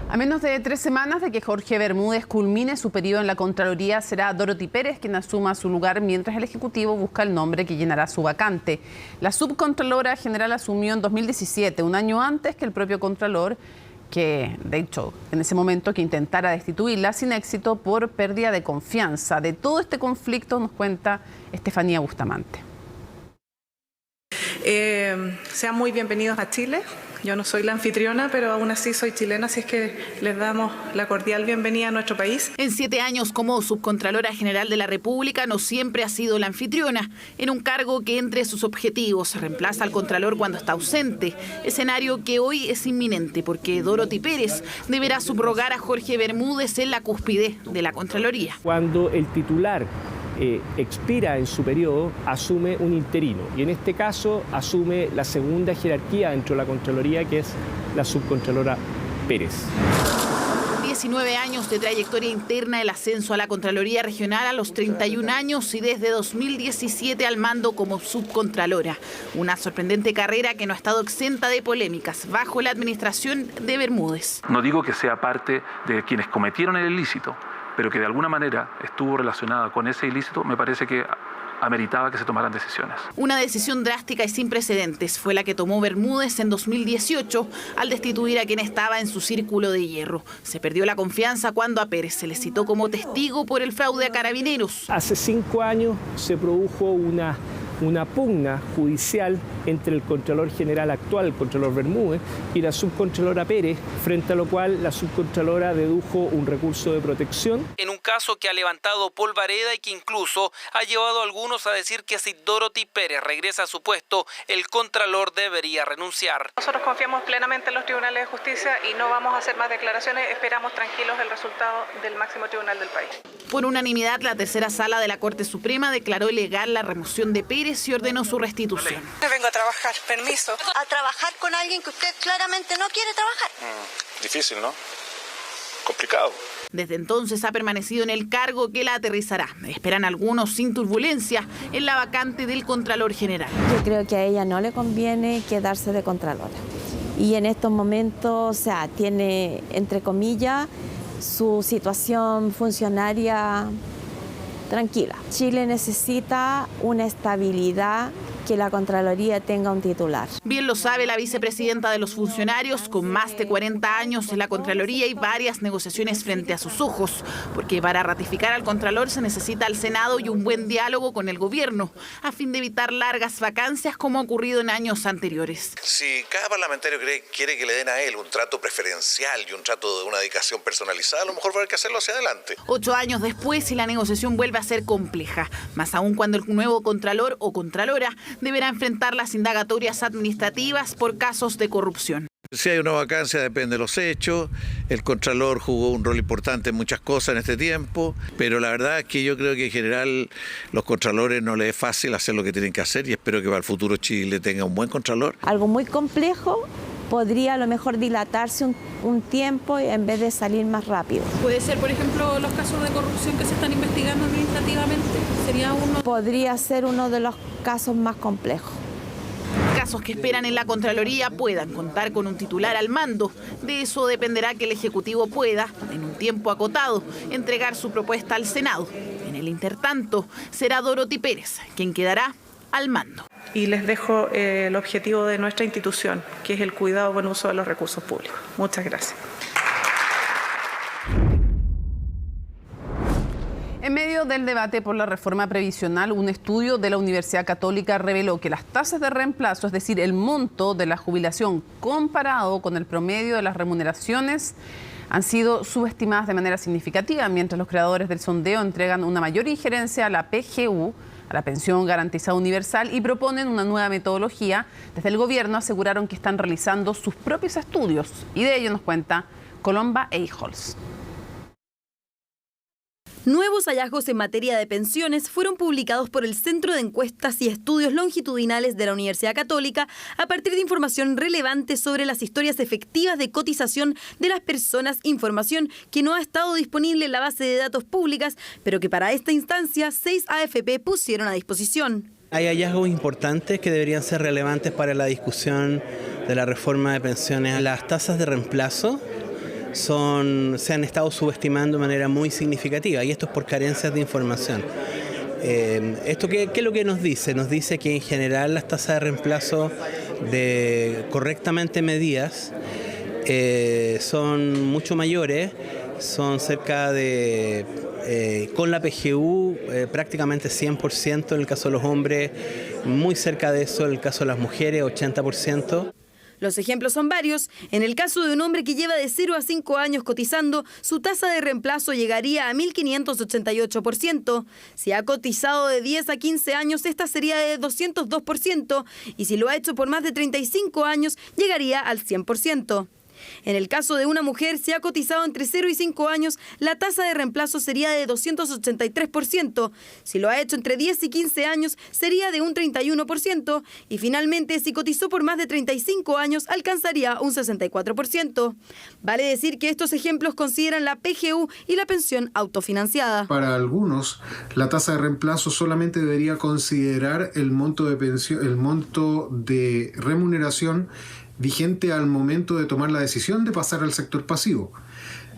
A menos de 3 semanas de que Jorge Bermúdez culmine su periodo en la Contraloría, será Dorothy Pérez quien asuma su lugar mientras el Ejecutivo busca el nombre que llenará su vacante. La subcontralora general asumió en 2017, un año antes que el propio Contralor, que de hecho en ese momento que intentara destituirla sin éxito por pérdida de confianza. De todo este conflicto nos cuenta Estefanía Bustamante. Sean muy bienvenidos a Chile. Yo no soy la anfitriona, pero aún así soy chilena, así es que les damos la cordial bienvenida a nuestro país. En 7 años como subcontralora general de la República no siempre ha sido la anfitriona, en un cargo que entre sus objetivos reemplaza al contralor cuando está ausente, escenario que hoy es inminente porque Dorothy Pérez deberá subrogar a Jorge Bermúdez en la cúspide de la Contraloría. Cuando el titular expira en su periodo, asume un interino y en este caso asume la segunda jerarquía dentro de la Contraloría, que es la subcontralora Pérez. 19 años de trayectoria interna, el ascenso a la Contraloría Regional a los 31 años y desde 2017 al mando como subcontralora. Una sorprendente carrera que no ha estado exenta de polémicas bajo la administración de Bermúdez. No digo que sea parte de quienes cometieron el ilícito, pero que de alguna manera estuvo relacionada con ese ilícito, me parece que ameritaba que se tomaran decisiones. Una decisión drástica y sin precedentes fue la que tomó Bermúdez en 2018 al destituir a quien estaba en su círculo de hierro. Se perdió la confianza cuando a Pérez se le citó como testigo por el fraude a Carabineros. Hace 5 años se produjo una pugna judicial entre el Contralor General actual, el Contralor Bermúdez, y la subcontralora Pérez, frente a lo cual la subcontralora dedujo un recurso de protección. En un caso que ha levantado polvareda y que incluso ha llevado a algunos a decir que si Dorothy Pérez regresa a su puesto, el Contralor debería renunciar. Nosotros confiamos plenamente en los tribunales de justicia y no vamos a hacer más declaraciones. Esperamos tranquilos el resultado del máximo tribunal del país. Por unanimidad, la tercera sala de la Corte Suprema declaró ilegal la remoción de Pérez y ordenó su restitución. Vengo a trabajar, permiso. A trabajar con alguien que usted claramente no quiere trabajar. Difícil, ¿no? Complicado. Desde entonces ha permanecido en el cargo que la aterrizará. Esperan algunos sin turbulencia en la vacante del Contralor General. Yo creo que a ella no le conviene quedarse de Contralora. Y en estos momentos, tiene, entre comillas, su situación funcionaria tranquila. Chile necesita una estabilidad, que la Contraloría tenga un titular. Bien lo sabe la vicepresidenta de los funcionarios, con más de 40 años en la Contraloría y varias negociaciones frente a sus ojos, porque para ratificar al Contralor se necesita el Senado y un buen diálogo con el gobierno, a fin de evitar largas vacancias como ha ocurrido en años anteriores. Si cada parlamentario quiere que le den a él un trato preferencial y un trato de una dedicación personalizada, a lo mejor va a haber que hacerlo hacia adelante. 8 años después y la negociación vuelve a ser compleja, más aún cuando el nuevo Contralor o Contralora deberá enfrentar las indagatorias administrativas por casos de corrupción. Si hay una vacancia depende de los hechos, el Contralor jugó un rol importante en muchas cosas en este tiempo, pero la verdad es que yo creo que en general los Contralores no les es fácil hacer lo que tienen que hacer y espero que para el futuro Chile tenga un buen Contralor. Algo muy complejo podría a lo mejor dilatarse un tiempo en vez de salir más rápido. ¿Puede ser, por ejemplo, los casos de corrupción que se están investigando administrativamente? ¿Sería uno? Podría ser uno de los casos más complejos. Casos que esperan en la Contraloría puedan contar con un titular al mando. De eso dependerá que el Ejecutivo pueda, en un tiempo acotado, entregar su propuesta al Senado. En el intertanto, será Dorothy Pérez quien quedará al mando. Y les dejo el objetivo de nuestra institución, que es el cuidado y buen uso de los recursos públicos. Muchas gracias. En medio del debate por la reforma previsional, un estudio de la Universidad Católica reveló que las tasas de reemplazo, es decir, el monto de la jubilación comparado con el promedio de las remuneraciones, han sido subestimadas de manera significativa, mientras los creadores del sondeo entregan una mayor injerencia a la PGU, a la Pensión Garantizada Universal, y proponen una nueva metodología. Desde el gobierno aseguraron que están realizando sus propios estudios, y de ello nos cuenta Colomba Eijols. Nuevos hallazgos en materia de pensiones fueron publicados por el Centro de Encuestas y Estudios Longitudinales de la Universidad Católica a partir de información relevante sobre las historias efectivas de cotización de las personas, información que no ha estado disponible en la base de datos públicas, pero que para esta instancia 6 AFP pusieron a disposición. Hay hallazgos importantes que deberían ser relevantes para la discusión de la reforma de pensiones. Las tasas de reemplazo se han estado subestimando de manera muy significativa, y esto es por carencias de información. ¿Esto qué es lo que nos dice? Nos dice que en general las tasas de reemplazo correctamente medidas son mucho mayores, son cerca de, con la PGU, prácticamente 100% en el caso de los hombres, muy cerca de eso en el caso de las mujeres, 80%. Los ejemplos son varios. En el caso de un hombre que lleva de 0 a 5 años cotizando, su tasa de reemplazo llegaría a 1.588%. Si ha cotizado de 10 a 15 años, esta sería de 202%. Y si lo ha hecho por más de 35 años, llegaría al 100%. En el caso de una mujer, si ha cotizado entre 0 y 5 años, la tasa de reemplazo sería de 283%. Si lo ha hecho entre 10 y 15 años, sería de un 31%. Y finalmente, si cotizó por más de 35 años, alcanzaría un 64%. Vale decir que estos ejemplos consideran la PGU y la pensión autofinanciada. Para algunos, la tasa de reemplazo solamente debería considerar el monto de pensión, el monto de remuneración vigente al momento de tomar la decisión de pasar al sector pasivo.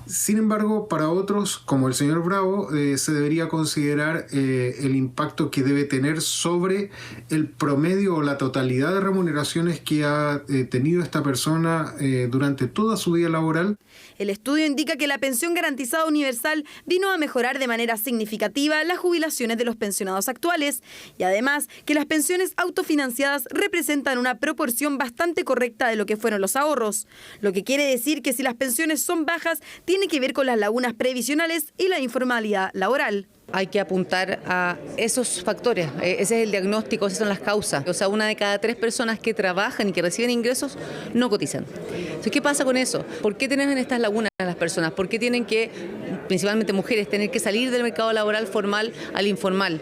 Sin embargo, para otros, como el señor Bravo, se debería considerar el impacto que debe tener sobre el promedio o la totalidad de remuneraciones que ha tenido esta persona durante toda su vida laboral. El estudio indica que la pensión garantizada universal vino a mejorar de manera significativa las jubilaciones de los pensionados actuales, y además que las pensiones autofinanciadas representan una proporción bastante correcta de lo que fueron los ahorros, lo que quiere decir que si las pensiones son bajas, tiene que ver con las lagunas previsionales y la informalidad laboral. Hay que apuntar a esos factores, ese es el diagnóstico, esas son las causas. O sea, 1 de cada 3 personas que trabajan y que reciben ingresos no cotizan. Entonces, ¿qué pasa con eso? ¿Por qué tienen estas lagunas las personas? ¿Por qué tienen que, principalmente mujeres, tener que salir del mercado laboral formal al informal?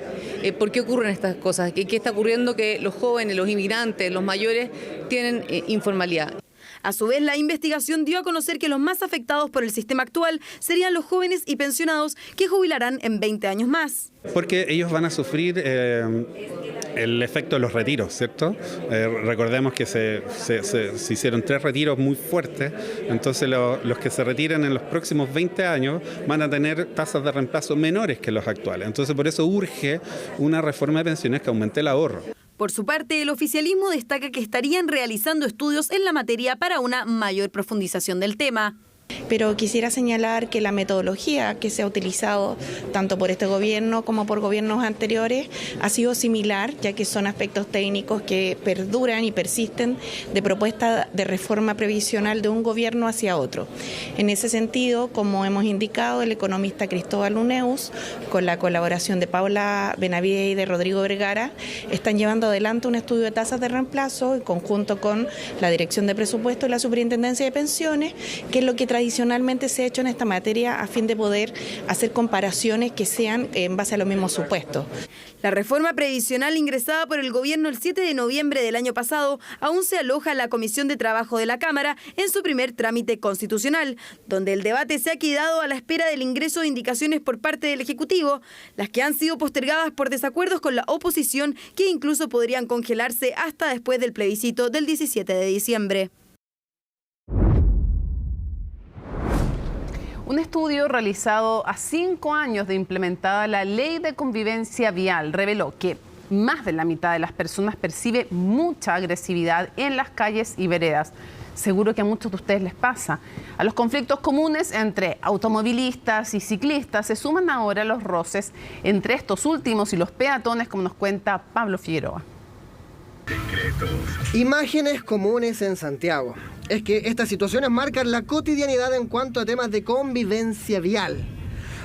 ¿Por qué ocurren estas cosas? ¿Qué está ocurriendo? Que los jóvenes, los inmigrantes, los mayores tienen informalidad. A su vez, la investigación dio a conocer que los más afectados por el sistema actual serían los jóvenes y pensionados que jubilarán en 20 años más. Porque ellos van a sufrir el efecto de los retiros, ¿cierto? Recordemos que se hicieron 3 retiros muy fuertes, entonces los que se retiran en los próximos 20 años van a tener tasas de reemplazo menores que los actuales. Entonces, por eso urge una reforma de pensiones que aumente el ahorro. Por su parte, el oficialismo destaca que estarían realizando estudios en la materia para una mayor profundización del tema. Pero quisiera señalar que la metodología que se ha utilizado tanto por este gobierno como por gobiernos anteriores ha sido similar, ya que son aspectos técnicos que perduran y persisten de propuesta de reforma previsional de un gobierno hacia otro. En ese sentido, como hemos indicado, el economista Cristóbal Uneus, con la colaboración de Paula Benavides y de Rodrigo Vergara, están llevando adelante un estudio de tasas de reemplazo en conjunto con la Dirección de Presupuesto y la Superintendencia de Pensiones, que es lo que tradicionalmente se ha hecho en esta materia a fin de poder hacer comparaciones que sean en base a los mismos supuestos. La reforma previsional ingresada por el gobierno el 7 de noviembre del año pasado aún se aloja en la Comisión de Trabajo de la Cámara en su primer trámite constitucional, donde el debate se ha quedado a la espera del ingreso de indicaciones por parte del Ejecutivo, las que han sido postergadas por desacuerdos con la oposición que incluso podrían congelarse hasta después del plebiscito del 17 de diciembre. Un estudio realizado a 5 años de implementada la Ley de Convivencia Vial reveló que más de la mitad de las personas percibe mucha agresividad en las calles y veredas. seguro que a muchos de ustedes les pasa. A los conflictos comunes entre automovilistas y ciclistas se suman ahora los roces entre estos últimos y los peatones, como nos cuenta Pablo Figueroa. Imágenes comunes en Santiago. Es que estas situaciones marcan la cotidianidad en cuanto a temas de convivencia vial.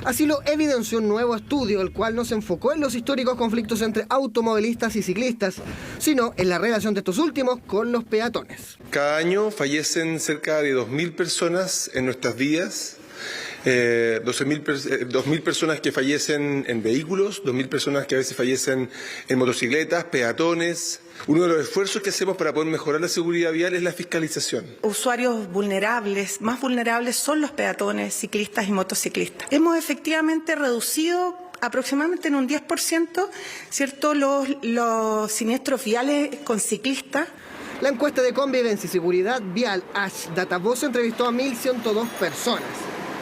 Así lo evidenció un nuevo estudio, el cual no se enfocó en los históricos conflictos entre automovilistas y ciclistas, sino en la relación de estos últimos con los peatones. Cada año fallecen cerca de 2.000 personas en nuestras vías. 2.000 personas que fallecen en vehículos, 2.000 personas que a veces fallecen en motocicletas, peatones. Uno de los esfuerzos que hacemos para poder mejorar la seguridad vial es la fiscalización. Usuarios vulnerables, más vulnerables son los peatones, ciclistas y motociclistas. Hemos efectivamente reducido aproximadamente en un 10%, ¿cierto?, los siniestros viales con ciclistas. La encuesta de convivencia y seguridad vial Ash Datavoz entrevistó a 1.102 personas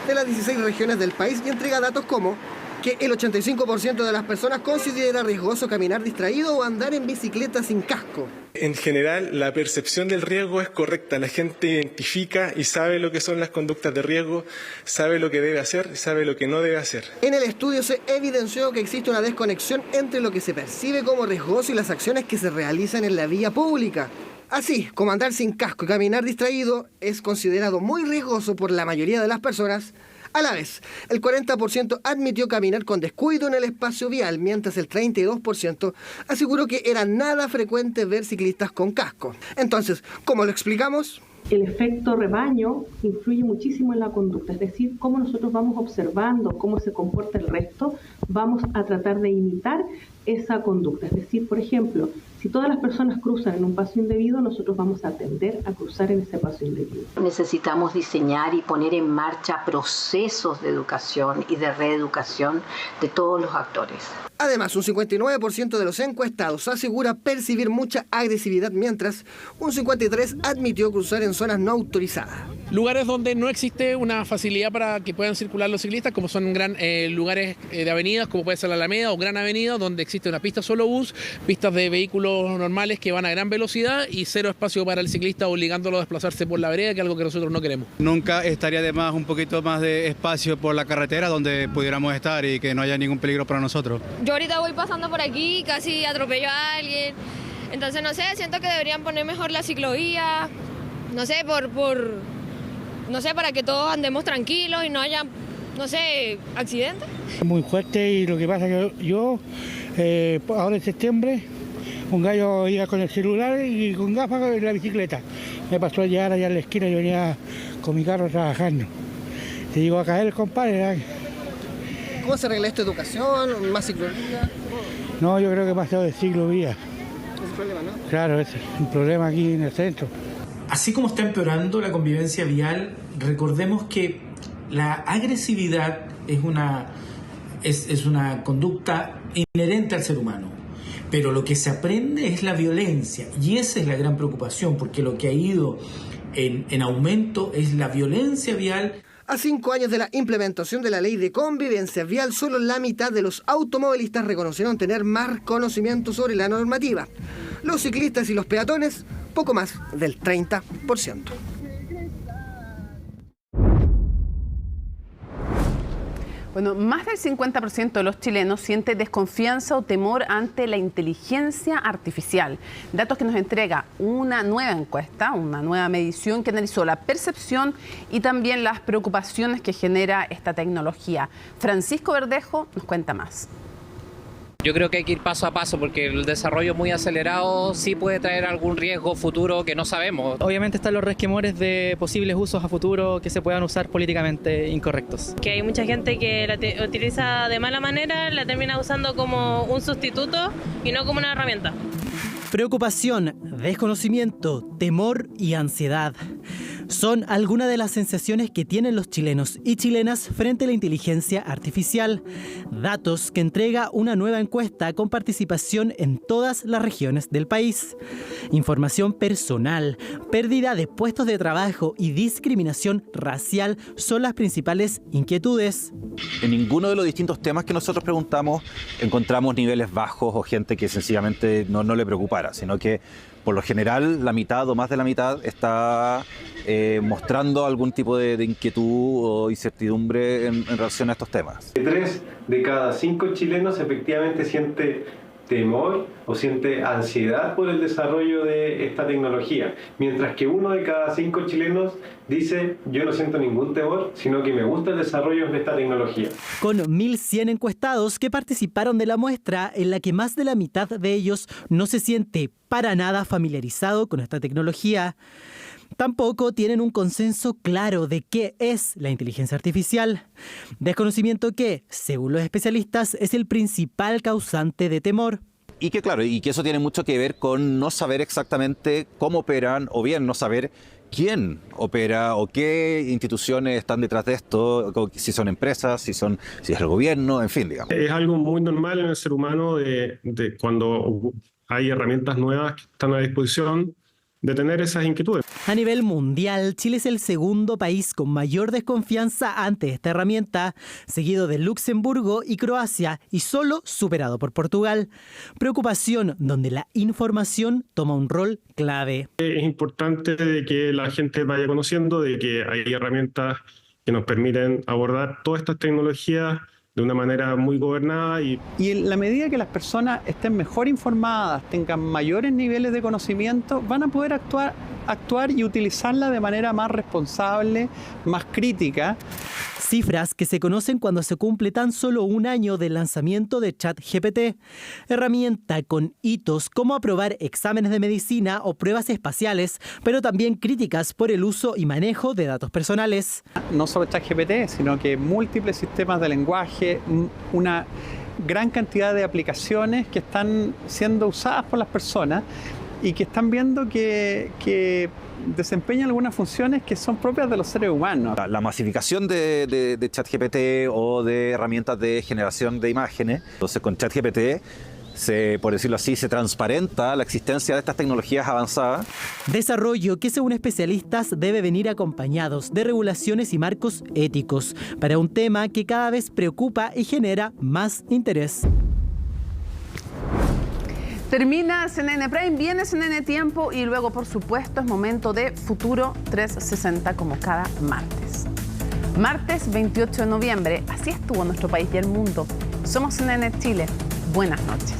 de las 16 regiones del país y entrega datos como que el 85% de las personas considera riesgoso caminar distraído o andar en bicicleta sin casco. En general, la percepción del riesgo es correcta. La gente identifica y sabe lo que son las conductas de riesgo, sabe lo que debe hacer y sabe lo que no debe hacer. En el estudio se evidenció que existe una desconexión entre lo que se percibe como riesgoso y las acciones que se realizan en la vía pública. Así como andar sin casco y caminar distraído es considerado muy riesgoso por la mayoría de las personas, a la vez, el 40% admitió caminar con descuido en el espacio vial, mientras el 32% aseguró que era nada frecuente ver ciclistas con casco. Entonces, ¿cómo lo explicamos? El efecto rebaño influye muchísimo en la conducta, es decir, cómo nosotros vamos observando cómo se comporta el resto, vamos a tratar de imitar esa conducta. Es decir, por ejemplo, si todas las personas cruzan en un paso indebido, nosotros vamos a tender a cruzar en ese paso indebido. Necesitamos diseñar y poner en marcha procesos de educación y de reeducación de todos los actores. Además, un 59% de los encuestados asegura percibir mucha agresividad, mientras un 53% admitió cruzar en zonas no autorizadas. Lugares donde no existe una facilidad para que puedan circular los ciclistas, como son lugares de avenidas, como puede ser la Alameda o Gran Avenida, donde existe una pista solo bus, pistas de vehículos normales que van a gran velocidad y cero espacio para el ciclista, obligándolo a desplazarse por la vereda, que es algo que nosotros no queremos. Nunca estaría de más un poquito más de espacio por la carretera donde pudiéramos estar y que no haya ningún peligro para nosotros. Yo ahorita voy pasando por aquí y casi atropello a alguien, entonces no sé, siento que deberían poner mejor la ciclovía, no sé, no sé, para que todos andemos tranquilos y no haya, no sé, accidentes. Muy fuerte, y lo que pasa es que yo, ahora en septiembre, un gallo iba con el celular y con gafas en la bicicleta. Me pasó a llegar allá en la esquina y venía con mi carro trabajando. Se llegó a caer el compadre. ¿Cómo se arregla esto? ¿Educación? ¿Más ciclovía? No, yo creo que más de ciclovía. Es un problema, ¿no? Claro, es un problema aquí en el centro. Así como está empeorando la convivencia vial, recordemos que la agresividad es una conducta inherente al ser humano. Pero lo que se aprende es la violencia, y esa es la gran preocupación, porque lo que ha ido en aumento es la violencia vial. A 5 años de la implementación de la ley de convivencia vial, solo la mitad de los automovilistas reconocieron tener más conocimiento sobre la normativa. Los ciclistas y los peatones, poco más del 30%. Bueno, más del 50% de los chilenos siente desconfianza o temor ante la inteligencia artificial. Datos que nos entrega una nueva encuesta, una nueva medición que analizó la percepción y también las preocupaciones que genera esta tecnología. Francisco Verdejo nos cuenta más. Yo creo que hay que ir paso a paso porque el desarrollo muy acelerado sí puede traer algún riesgo futuro que no sabemos. Obviamente están los resquemores de posibles usos a futuro que se puedan usar políticamente incorrectos. Que hay mucha gente que la utiliza de mala manera, la termina usando como un sustituto y no como una herramienta. Preocupación, desconocimiento, temor y ansiedad son algunas de las sensaciones que tienen los chilenos y chilenas frente a la inteligencia artificial. Datos que entrega una nueva encuesta con participación en todas las regiones del país. Información personal, pérdida de puestos de trabajo y discriminación racial son las principales inquietudes. En ninguno de los distintos temas que nosotros preguntamos encontramos niveles bajos o gente que sencillamente no le preocupara, sino que por lo general la mitad o más de la mitad está mostrando algún tipo de inquietud o incertidumbre en relación a estos temas. 3 de cada 5 chilenos efectivamente siente temor o siente ansiedad por el desarrollo de esta tecnología, mientras que 1 de cada 5 chilenos dice: yo no siento ningún temor, sino que me gusta el desarrollo de esta tecnología. Con 1.100 encuestados que participaron de la muestra, en la que más de la mitad de ellos no se siente para nada familiarizado con esta tecnología, tampoco tienen un consenso claro de qué es la inteligencia artificial. Desconocimiento que, según los especialistas, es el principal causante de temor. Y que claro, y que eso tiene mucho que ver con no saber exactamente cómo operan, o bien no saber quién opera o qué instituciones están detrás de esto, si son empresas, si es el gobierno, en fin, digamos. Es algo muy normal en el ser humano de cuando hay herramientas nuevas que están a disposición, de tener esas inquietudes. A nivel mundial, Chile es el segundo país con mayor desconfianza ante esta herramienta, seguido de Luxemburgo y Croacia, y solo superado por Portugal. Preocupación donde la información toma un rol clave. Es importante de que la gente vaya conociendo de que hay herramientas que nos permiten abordar todas estas tecnologías de una manera muy gobernada. Y en la medida que las personas estén mejor informadas, tengan mayores niveles de conocimiento, van a poder actuar y utilizarla de manera más responsable, más crítica. Cifras que se conocen cuando se cumple tan solo un año del lanzamiento de ChatGPT, herramienta con hitos como aprobar exámenes de medicina o pruebas espaciales, pero también críticas por el uso y manejo de datos personales. No solo ChatGPT, sino que múltiples sistemas de lenguaje, una gran cantidad de aplicaciones que están siendo usadas por las personas y que están viendo que desempeñan algunas funciones que son propias de los seres humanos. La masificación de ChatGPT o de herramientas de generación de imágenes. Entonces con ChatGPT, por decirlo así, se transparenta la existencia de estas tecnologías avanzadas. Desarrollo que, según especialistas, debe venir acompañados de regulaciones y marcos éticos para un tema que cada vez preocupa y genera más interés. Termina CNN Prime, viene CNN Tiempo y luego, por supuesto, es momento de Futuro 360 como cada martes. Martes 28 de noviembre, así estuvo nuestro país y el mundo. Somos CNN Chile. Buenas noches.